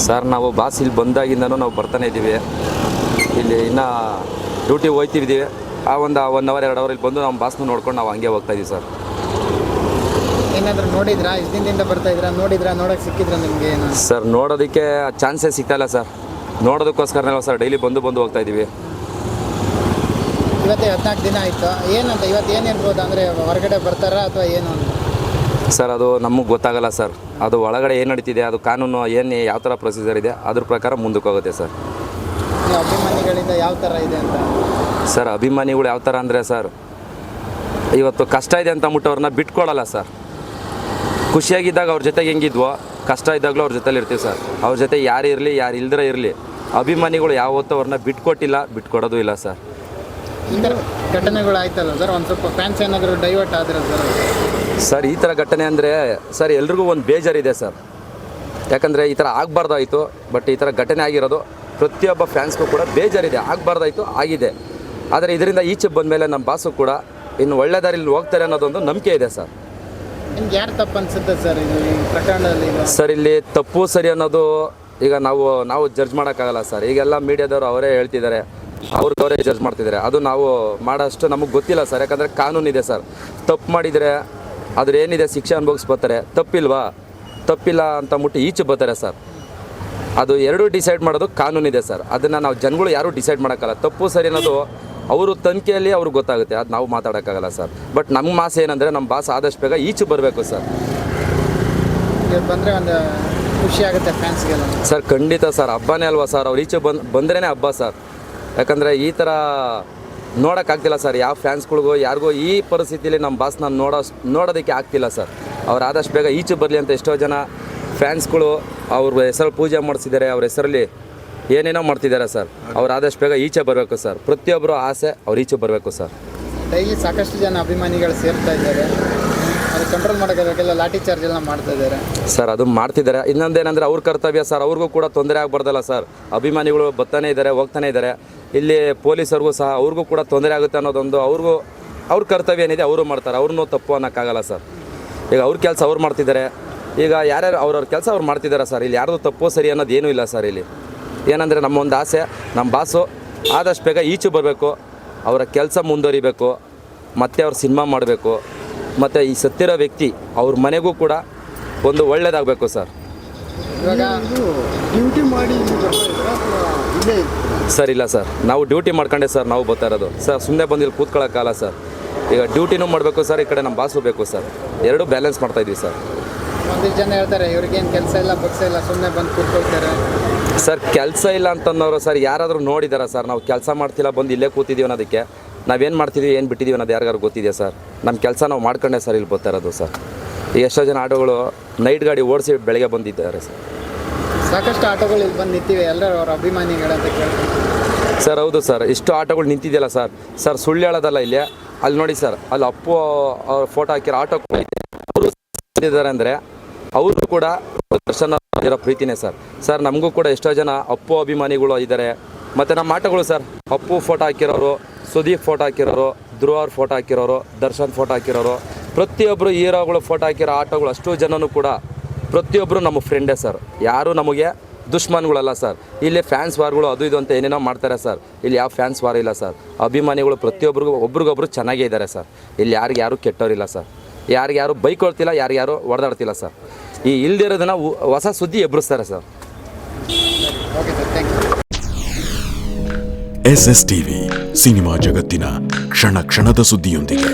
Sir ನಾವು boss ಇಲ್ಲಿ ಬಂದಾಗಿಂದನೂ ನಾವು ಬರ್ತಾನೆ ಇದ್ದೀವಿ. ಇಲ್ಲಿ ಇನ್ನೂ ಡ್ಯೂಟಿ ಹೋಗ್ತಿದ್ದೀವಿ. ಆ ಒಂದು 1 ಅವರ್ 2 ಅವರ್ ಇಲ್ಲಿ ಬಂದು ನಮ್ಮ ಬಾಸ್ನ ನೋಡ್ಕೊಂಡು ನಾವು ಹಂಗೆ ಹೋಗ್ತಾ ಇದ್ದೀವಿ ಸರ್. ಏನಾದರೂ ನೋಡಿದ್ರಾ? ಇಷ್ಟು ದಿನದಿಂದ ಬರ್ತಾ ಇದ್ದೀರಾ, ನೋಡೋಕ್ಕೆ ಸಿಕ್ಕಿದ್ರೆ ನಿಮಗೆ ಏನು? ಸರ್ ನೋಡೋದಕ್ಕೆ ಚಾನ್ಸೇ ಸಿಗ್ತಾಯಿಲ್ಲ ಸರ್. ನೋಡೋದಕ್ಕೋಸ್ಕರನೇ ಸರ್ ಡೈಲಿ ಬಂದು ಹೋಗ್ತಾ ಇದ್ದೀವಿ. ಇವತ್ತೇ 14 ದಿನ ಆಯಿತು. ಏನಂತ ಇವತ್ತು ಏನಿರ್ಬೋದು ಅಂದರೆ ಹೊರಗಡೆ ಬರ್ತಾರಾ ಅಥವಾ ಏನು ಅಂತ? ಸರ್ ಅದು ನಮಗೆ ಗೊತ್ತಾಗಲ್ಲ ಸರ್. ಅದು ಒಳಗಡೆ ಏನು ನಡೀತಿದೆ, ಅದು ಕಾನೂನು ಏನು ಯಾವ ಥರ ಪ್ರೊಸೀಜರ್ ಇದೆ ಅದ್ರ ಪ್ರಕಾರ ಮುಂದಕ್ಕೆ ಹೋಗುತ್ತೆ ಸರ್. ಅಭಿಮಾನಿಗಳಿಂದ ಯಾವ ಥರ ಇದೆ ಅಂತ? ಸರ್ ಅಭಿಮಾನಿಗಳು ಯಾವ ಥರ ಅಂದರೆ ಸರ್, ಇವತ್ತು ಕಷ್ಟ ಇದೆ ಅಂತ ಅಂದ್ಬಿಟ್ಟು ಅವ್ರನ್ನ ಬಿಟ್ಕೊಡಲ್ಲ ಸರ್. ಖುಷಿಯಾಗಿದ್ದಾಗ ಅವ್ರ ಜೊತೆಗೆ ಹೆಂಗಿದ್ವೋ ಕಷ್ಟ ಇದ್ದಾಗಲೂ ಅವ್ರ ಜೊತೆಲಿ ಇರ್ತೀವಿ ಸರ್. ಅವ್ರ ಜೊತೆ ಯಾರು ಇರಲಿ ಯಾರು ಇಲ್ದಿರ ಇರಲಿ, ಅಭಿಮಾನಿಗಳು ಯಾವತ್ತೂ ಅವ್ರನ್ನ ಬಿಟ್ಕೊಟ್ಟಿಲ್ಲ, ಬಿಟ್ಕೊಡೋದು ಇಲ್ಲ ಸರ್. ಈ ಥರ ಘಟನೆಗಳು ಆಯ್ತಲ್ಲ ಸರ್, ಒಂದು ಸ್ವಲ್ಪ ಫ್ಯಾನ್ಸ್ ಏನಾದರೂ ಡೈವರ್ಟ್ ಆದರೆ ಸರ್ ಈ ಥರ ಘಟನೆ ಅಂದರೆ ಸರ್ ಎಲ್ರಿಗೂ ಒಂದು ಬೇಜಾರಿದೆ ಸರ್. ಯಾಕಂದರೆ ಈ ಥರ ಆಗಬಾರ್ದಾಯಿತು, ಬಟ್ ಈ ಥರ ಘಟನೆ ಆಗಿರೋದು ಪ್ರತಿಯೊಬ್ಬ ಫ್ಯಾನ್ಸ್ಗೂ ಕೂಡ ಬೇಜಾರಿದೆ. ಆಗಬಾರ್ದಾಯಿತು, ಆಗಿದೆ. ಆದರೆ ಇದರಿಂದ ಈಚೆ ಬಂದಮೇಲೆ ನಮ್ಮ ಬಾಸು ಕೂಡ ಇನ್ನು ಒಳ್ಳೆ ದಾರಿಲಿ ಹೋಗ್ತಾರೆ ಅನ್ನೋದೊಂದು ನಂಬಿಕೆ ಇದೆ ಸರ್. ನಿಮ್ಗೆ ಯಾರು ತಪ್ಪು ಅನಿಸುತ್ತೆ ಸರ್ ಇದು ಈ ಪ್ರಕರಣದಲ್ಲಿ? ಸರ್ ಇಲ್ಲಿ ತಪ್ಪು ಸರಿ ಅನ್ನೋದು ಈಗ ನಾವು ಜಡ್ಜ್ ಮಾಡೋಕ್ಕಾಗಲ್ಲ ಸರ್. ಈಗೆಲ್ಲ ಮೀಡಿಯಾದವರು ಅವರೇ ಹೇಳ್ತಿದ್ದಾರೆ, ಅವ್ರಿಗೆ ಜಡ್ಜ್ ಮಾಡ್ತಿದ್ದಾರೆ. ಅದು ನಾವು ಮಾಡೋಷ್ಟು ನಮಗೆ ಗೊತ್ತಿಲ್ಲ ಸರ್. ಯಾಕಂದರೆ ಕಾನೂನಿದೆ ಸರ್. ತಪ್ಪು ಮಾಡಿದರೆ ಅದ್ರ ಏನಿದೆ ಶಿಕ್ಷೆ ಅನುಭವಿಸ್ಬೋತಾರೆ. ತಪ್ಪಿಲ್ಲ ಅಂತ ಮುಟ್ಟಿ ಈಚೆ ಬರ್ತಾರೆ ಸರ್. ಅದು ಎರಡೂ ಡಿಸೈಡ್ ಮಾಡೋದು ಕಾನೂನಿದೆ ಸರ್. ಅದನ್ನು ನಾವು ಜನಗಳು ಯಾರೂ ಡಿಸೈಡ್ ಮಾಡೋಕ್ಕಲ್ಲ. ತಪ್ಪು ಸರಿ ಅನ್ನೋದು ಅವರು ತನಿಖೆಯಲ್ಲಿ ಅವ್ರಿಗೆ ಗೊತ್ತಾಗುತ್ತೆ, ಅದು ನಾವು ಮಾತಾಡೋಕ್ಕಾಗಲ್ಲ ಸರ್. ಬಟ್ ನಮ್ಮ ಆಸೆ ಏನಂದರೆ ನಮ್ಮ ಬಾಸ್ ಆದಷ್ಟು ಬೇಗ ಈಚೆ ಬರಬೇಕು ಸರ್. ಬಂದರೆ ಒಂದು ಖುಷಿ ಆಗುತ್ತೆ ಫ್ಯಾನ್ಸ್ಗೆಲ್ಲ ಸರ್. ಖಂಡಿತ ಸರ್, ಹಬ್ಬನೇ ಅಲ್ವಾ ಸರ್. ಅವ್ರು ಈಚೆ ಬಂದ್ರೇ ಹಬ್ಬ ಸರ್. ಯಾಕಂದರೆ ಈ ಥರ ನೋಡೋಕ್ಕಾಗ್ತಿಲ್ಲ ಸರ್. ಯಾವ ಫ್ಯಾನ್ಸ್ಗಳಿಗೂ ಯಾರಿಗೂ ಈ ಪರಿಸ್ಥಿತಿಯಲ್ಲಿ ನಮ್ಮ ಬಾಸ್ನ ನೋಡೋದಕ್ಕೆ ಆಗ್ತಿಲ್ಲ ಸರ್. ಅವ್ರು ಆದಷ್ಟು ಬೇಗ ಈಚೆ ಬರಲಿ ಅಂತ ಎಷ್ಟೋ ಜನ ಫ್ಯಾನ್ಸ್ಗಳು ಅವ್ರ ಹೆಸರು ಪೂಜೆ ಮಾಡಿಸಿದ್ದಾರೆ, ಅವ್ರ ಹೆಸರಲ್ಲಿ ಏನೇನೋ ಮಾಡ್ತಿದ್ದಾರೆ ಸರ್. ಅವ್ರು ಆದಷ್ಟು ಬೇಗ ಈಚೆ ಬರಬೇಕು ಸರ್. ಪ್ರತಿಯೊಬ್ಬರು ಆಸೆ ಅವ್ರು ಈಚೆ ಬರಬೇಕು ಸರ್. ಡೈಲಿ ಸಾಕಷ್ಟು ಜನ ಅಭಿಮಾನಿಗಳು ಸೇರ್ತಾ ಇದ್ದಾರೆ, ಅದು ಕಂಟ್ರೋಲ್ ಮಾಡೋಕ್ಕಾಗಲ್ಲ, ಲಾಠಿ ಚಾರ್ಜ್ ಎಲ್ಲ ಮಾಡ್ತಾ ಇದ್ದಾರೆ ಸರ್. ಅದು ಮಾಡ್ತಿದ್ದಾರೆ. ಇನ್ನೊಂದೇನೆಂದರೆ ಅವ್ರ ಕರ್ತವ್ಯ ಸರ್. ಅವ್ರಿಗೂ ಕೂಡ ತೊಂದರೆ ಆಗಬಾರ್ದಲ್ಲ ಸರ್. ಅಭಿಮಾನಿಗಳು ಬರ್ತಾನೆ ಇದ್ದಾರೆ, ಹೋಗ್ತಾನೆ ಇದ್ದಾರೆ. ಇಲ್ಲಿ ಪೊಲೀಸರಿಗೂ ಸಹ ಅವ್ರಿಗೂ ಕೂಡ ತೊಂದರೆ ಆಗುತ್ತೆ ಅನ್ನೋದೊಂದು ಅವ್ರ ಕರ್ತವ್ಯ ಏನಿದೆ ಅವರು ಮಾಡ್ತಾರೆ. ಅವ್ರನ್ನೂ ತಪ್ಪು ಅನ್ನೋಕ್ಕಾಗಲ್ಲ ಸರ್. ಈಗ ಅವ್ರ ಕೆಲಸ ಅವ್ರು ಮಾಡ್ತಿದ್ದಾರೆ. ಈಗ ಯಾರ್ಯಾರು ಅವ್ರವ್ರ ಕೆಲಸ ಅವ್ರು ಮಾಡ್ತಿದ್ದಾರೆ ಸರ್. ಇಲ್ಲಿ ಯಾರ್ದು ತಪ್ಪು ಸರಿ ಅನ್ನೋದು ಏನೂ ಇಲ್ಲ ಸರ್. ಇಲ್ಲಿ ಏನಂದರೆ ನಮ್ಮೊಂದು ಆಸೆ, ನಮ್ಮ ಬಾಸು ಆದಷ್ಟು ಬೇಗ ಈಚೆ ಬರಬೇಕು, ಅವರ ಕೆಲಸ ಮುಂದುವರಿಬೇಕು, ಮತ್ತು ಅವ್ರು ಸಿನಿಮಾ ಮಾಡಬೇಕು, ಮತ್ತು ಈ ಸತ್ತಿರೋ ವ್ಯಕ್ತಿ ಅವ್ರ ಮನೆಗೂ ಕೂಡ ಒಂದು ಒಳ್ಳೇದಾಗಬೇಕು ಸರ್. ಇವಾಗ ಡ್ಯೂಟಿ ಮಾಡಿ ಸರ್ ಇಲ್ಲ ಸರ್, ನಾವು ಡ್ಯೂಟಿ ಮಾಡ್ಕೊಂಡೆ ಸರ್ ನಾವು ಬರ್ತಾ ಇರೋದು ಸರ್. ಸುಮ್ಮನೆ ಬಂದು ಇಲ್ಲಿ ಕೂತ್ಕೊಳ್ಳೋಕ್ಕಲ್ಲ ಸರ್. ಈಗ ಡ್ಯೂಟಿನೂ ಮಾಡಬೇಕು ಸರ್, ಈ ಕಡೆ ನಮ್ಮ ಬಾಸು ಬೇಕು ಸರ್. ಎರಡೂ ಬ್ಯಾಲೆನ್ಸ್ ಮಾಡ್ತಾಯಿದ್ವಿ ಸರ್. ಒಂದಿಷ್ಟು ಜನ ಹೇಳ್ತಾರೆ ಇವ್ರಿಗೇನು ಕೆಲಸ ಇಲ್ಲ, ಬಗ್ಸ ಇಲ್ಲ, ಸುಮ್ಮನೆ ಬಂದು ಕೂತ್ಕೊಳ್ತಾರೆ ಸರ್. ಕೆಲಸ ಇಲ್ಲ ಅಂತಂದವರು ಸರ್ ಯಾರಾದರೂ ನೋಡಿದಾರ ಸರ್? ನಾವು ಕೆಲಸ ಮಾಡ್ತಿಲ್ಲ, ಬಂದು ಇಲ್ಲೇ ಕೂತಿದ್ದೀವಿ ಅನ್ನೋದಕ್ಕೆ. ನಾವೇನು ಮಾಡ್ತಿದ್ದೀವಿ, ಏನು ಬಿಟ್ಟಿದ್ದೀವಿ ಅನ್ನೋದು ಯಾರಿಗಾರು ಗೊತ್ತಿದೆಯಾ ಸರ್? ನಮ್ಮ ಕೆಲಸ ನಾವು ಮಾಡ್ಕೊಂಡೆ ಸರ್ ಇಲ್ಲಿ ಬರ್ತಾ ಇರೋದು ಸರ್. ಈಗ ಎಷ್ಟೋ ಜನ ಆಟೋಗಳು ನೈಟ್ ಗಾಡಿ ಓಡಿಸಿ ಬೆಳಗ್ಗೆ ಬಂದಿದ್ದಾರೆ ಸರ್. ಸಾಕಷ್ಟು ಆಟೋಗಳು ಇಲ್ಲಿ ಬಂದು ನಿಂತಿವೆ, ಎಲ್ಲರೂ ಅವ್ರ ಅಭಿಮಾನಿಗಳಂತ ಕೇಳ್ತಾರೆ ಸರ್. ಹೌದು ಸರ್, ಇಷ್ಟು ಆಟೋಗಳು ನಿಂತಿದೆಯಲ್ಲ ಸರ್. ಸರ್ ಸುಳ್ಳು ಹೇಳೋದಲ್ಲ. ಇಲ್ಲಿ ಅಲ್ಲಿ ನೋಡಿ ಸರ್, ಅಲ್ಲಿ ಅಪ್ಪು ಅವ್ರ ಫೋಟೋ ಹಾಕಿರೋ ಆಟೋ ಅವರು ಬಂದಿದ್ದಾರೆ ಅಂದರೆ ಅವರು ಕೂಡ ದರ್ಶನ ಇರೋ ಪ್ರೀತಿನೇ ಸರ್. ಸರ್ ನಮಗೂ ಕೂಡ ಎಷ್ಟೋ ಜನ ಅಪ್ಪು ಅಭಿಮಾನಿಗಳು ಇದ್ದಾರೆ. ಮತ್ತು ನಮ್ಮ ಆಟೋಗಳು ಸರ್, ಅಪ್ಪು ಫೋಟೋ ಹಾಕಿರೋರು, ಸುದೀಪ್ ಫೋಟೋ ಹಾಕಿರೋರು, ಧ್ರುವ ಅವ್ರ ಫೋಟೋ ಹಾಕಿರೋರು, ದರ್ಶನ್ ಫೋಟೋ ಹಾಕಿರೋರು, ಪ್ರತಿಯೊಬ್ಬರು ಹೀರೋಗಳು ಫೋಟೋ ಹಾಕಿರೋ ಆಟೋಗಳು ಅಷ್ಟು ಜನನೂ ಕೂಡ ಪ್ರತಿಯೊಬ್ಬರು ನಮ್ಮ ಫ್ರೆಂಡೇ ಸರ್. ಯಾರೂ ನಮಗೆ ದುಶ್ಮನ್ಗಳಲ್ಲ ಸರ್. ಇಲ್ಲಿ ಫ್ಯಾನ್ಸ್ ವಾರ್ಗಳು ಅದು ಇದು ಅಂತ ಏನೇನೋ ಮಾಡ್ತಾರೆ ಸರ್. ಇಲ್ಲಿ ಯಾವ ಫ್ಯಾನ್ಸ್ ವಾರ್ ಇಲ್ಲ ಸರ್. ಅಭಿಮಾನಿಗಳು ಪ್ರತಿಯೊಬ್ಬರಿಗೂ ಒಬ್ರಿಗೊಬ್ರು ಚೆನ್ನಾಗೇ ಇದ್ದಾರೆ ಸರ್. ಇಲ್ಲಿ ಯಾರು ಕೆಟ್ಟೋರಿಲ್ಲ ಸರ್. ಯಾರು ಬೈಕೊಳ್ತಿಲ್ಲ, ಯಾರು ಹೊಡೆದಾಡ್ತಿಲ್ಲ ಸರ್. ಈ ಇಲ್ದಿರೋದನ್ನ ಹೊಸ ಸುದ್ದಿ ಎಬ್ಬರಿಸ್ತಾರೆ sir. Okay sir, thank you. SS TV, cinema ಜಗತ್ತಿನ ಕ್ಷಣ ಕ್ಷಣದ ಸುದ್ದಿಯೊಂದಿಗೆ.